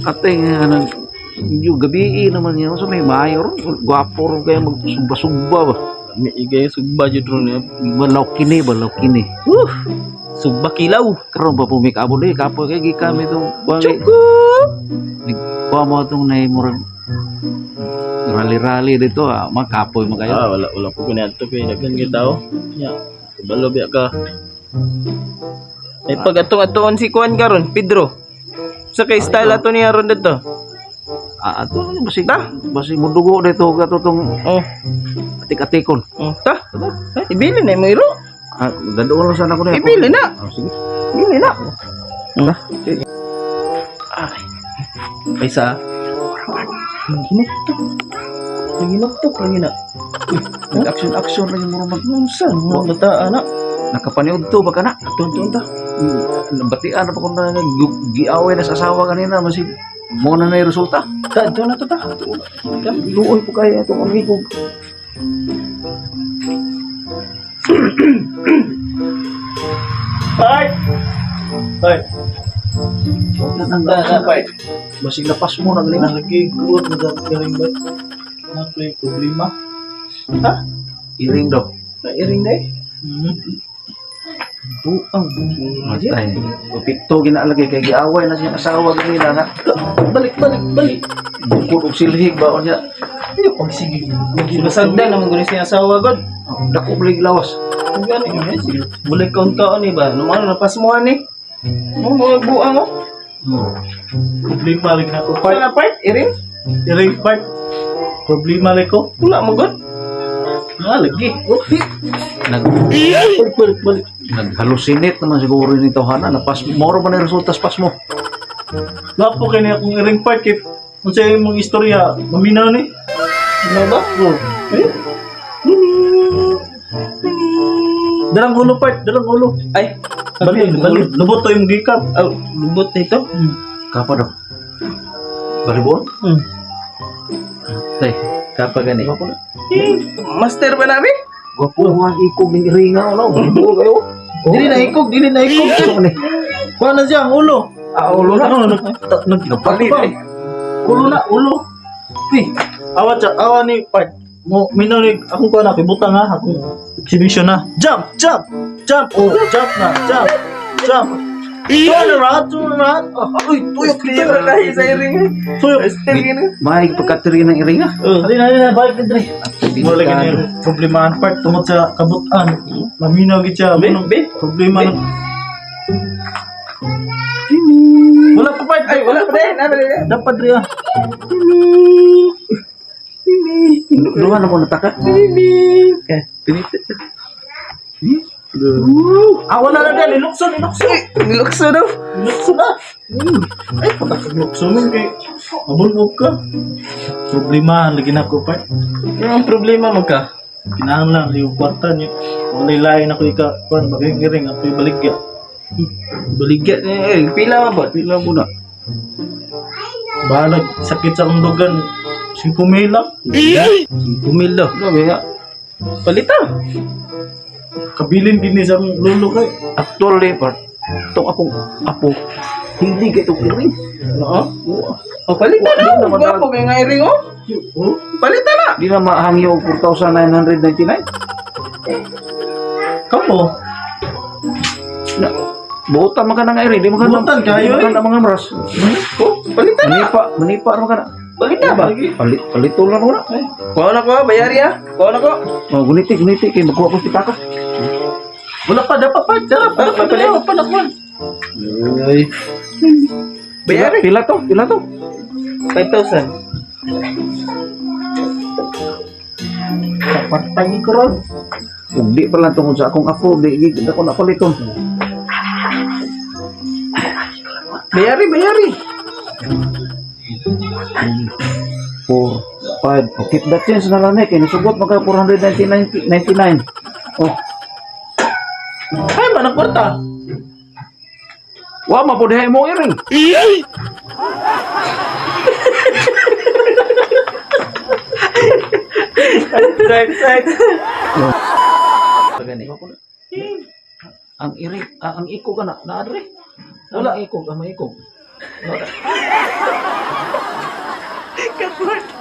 Ating yung gabi naman niya so may mayor gwapo ron kaya magsumba-sumba ba. May igay sugba jud ron niya. Balaw kini. Sugba kilaw. Karon pa pumik abo deh kapo kay kami tong Chuko. kuha mo tong nay murag rally dito makapoy mo kayo. Wala po kaniadto kay daghan gyud tao. Nya, kabalo biya ka. Ay pag atong si Kuan karon, Pedro. Sa kay style ato niya ron dito. Ato basi mudugo dito kato tong Oh, atik-atikon. ta. Ibili na mo iro. Dadaan lang sana ko na. Ibili na. Sige. Ibili na. Ay. Paisa. Ginugtok lagi na. Nag-action lagi mo mag Unsan mo bata anak. nakapaniod to baka na. Tuntun ta. Batian na pa kung na giaway na sa asawa kanina masig mo na na resulta. Ta, ito na to ta. Luoy po kaya itong amigo. Ay. Ay. Ay. Masig lapas mo na ganina. Lagi good na galing ba? Nakoy problema. Ha? Iring daw. Nairing na eh. Buang. Matay. Pito ginaalagay kay giaway na siya asawa kanina na. Balik. Bukod og silhig ba niya. Ano pag sige? Sulasagda naman gusto siya asawa god. Dako balik lawas. Ang gani eh. Sige. Balik kaon ni ba? Nung ano napas mo ani? Mo buang mo. Problema lagi na ko. Part part iring? Iring part. Problema lagi ko. Wala mo god. Lagi. Nag Balik. naghalusinate naman siguro ni tawhana na pas moro ba na resulta sa pas mo. Lapo kay niya kung iring part kay kung sa imong istorya maminaw ni. Ano ba? Eh? Dalang ulo part, dalang ulo. Ay, balik. Lubot to yung gikap. Oh, lubot nito. Kapa daw. Balibon? Tay, Kapa gani. Master ba namin? gwapo ang ikog ning iringa no. Buo kayo. Dili na ikog. So ni. Kuha na siya ang ulo. Ulo na. Nagpalit eh. Ulo. Awa ni part. Mo minaw ni akong kuha na kibutang ha. Akong exhibition na. Jump. Oh, jump na. Jump. Turn around. Uy, tuyok dito na kahi sa iring. Tuyok. Maig pagkatiri ng iringa. Halina, balik na dre. Mo lagi na problemahan part tungod sa kabutan. Maminaw gid siya. Problema na. Wala pa part. Ay, wala pa din. Dapat dre. Duha na mo nataka. Okay. Pinipit. Wala na din. Nilukso daw. Nilukso na. Ay, pagkakalukso nun kay mabulog ka. Problema, lagi na ko pa. Yung problema mo ka? Kinahanglan yung kwarta niyo. Wala lain ako kuan magiring ako baligya. Baligya pila ba? Pila mo na. Balag sakit sa undogan 5,000 lang. 5,000 daw. Grabe nga. Palita. Kabilin din sa lolo kay. Actually, part itong akong apo hindi kay itong iring. Oo. O palita na. Gwapo kay nga iring oh. Palita na. Di na mahangi og 4,999. Kamu. Na, buotan man ka na nga iring. Di mo ka na Buotan kayo, di mo ka na mga maras. Oh, palita na. Manipa ro ka na. Palita ba? Palito lang mo na. Kuha na ko, bayari ha. Kuha na ko. Oh, guniti kay magkuha ko pitaka. Wala pa, dapat pa. Sarap. Wala pa na kuha. Ay. Bayari. Pila to? 5,000. Partagi ko ron. Kung di pa lang tungkol sa akong apo, di ako napaliton. Bayari. 4, 5. Keep that change na lang kay nisugot maka 499. Oh, Ay, manang kwarta. wa mapudihay mo iring. Right. Pagani. Ang iring, ang ikog na adre. Wala ikog, ang ikog. Kaport.